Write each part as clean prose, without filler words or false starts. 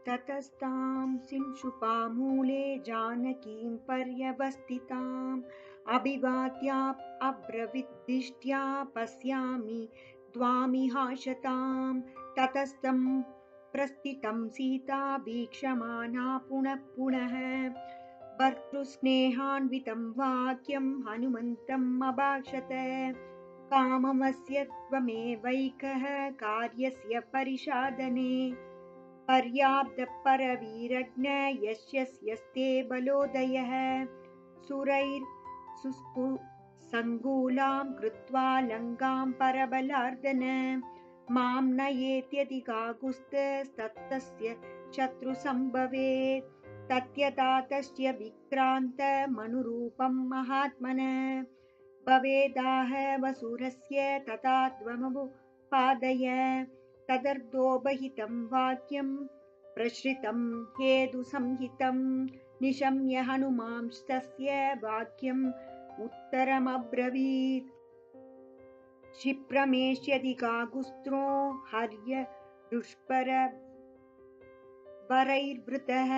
ततस्तां शिंशुपामूले जानकीं पर्यवस्थिताम् अब्रवीद्दिष्ट्या पश्यामि त्वामिहाशताम्। ततस्तं प्रस्थितं सीता वीक्षमाणा पुनः पुनः भर्तृस्नेहान्वितं वाक्यं हनुमन्तम् अभाषत। काममस्य त्वमेवैकः कार्यस्य परिसाधने पर्याप्तपरवीरज्ञ यस्यस्ते बलोदयः। सुरैर्सङ्गूलां कृत्वा लङ्कां परबलार्दन मां नयेत्यधिकागुस्तस्तस्य शत्रुसम्भवेत्। तत्यथा तस्य विक्रान्तमनुरूपं महात्मनः भवेदाह वसुरस्य तथा त्वमुपादय। तदर्थोपहितं वाक्यं प्रश्रितं हेतुसंहितं निशम्य हनुमांस्तस्य वाक्यम् उत्तरमब्रवीत्। क्षिप्रमेष्यधिकागुस्त्रो हर्य दुष्परवरैर्वृतः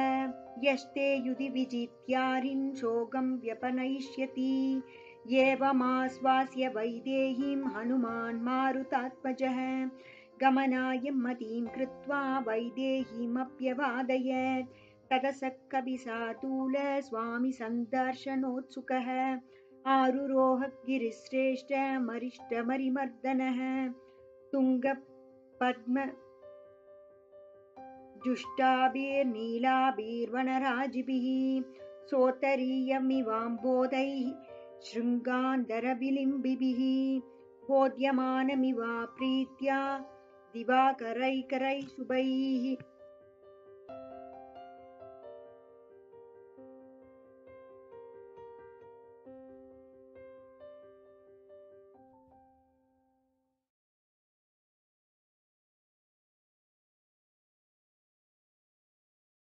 यस्ते युधि विजित्यारिन् शोकं व्यपनयिष्यति। एवमाश्वास्य वैदेहीं हनुमान् मारुतात्मजः गमनाय मतीं कृत्वा वैदेहीमप्यवादयत्। ततः स कपिशार्दूल स्वामी सन्दर्शनोत्सुकः आरुरोह गिरिश्रेष्ठमरिष्टमरिमर्दनः तुङ्गपद्मजुष्टाभिर्नीलाभिर्वनराजिभिः सोत्तरीयमिवाम्बोधैः शृङ्गान्धरविलिम्बिभिः बोध्यमानमिवा प्रीत्या दिवाकरैकरैः शुभैः।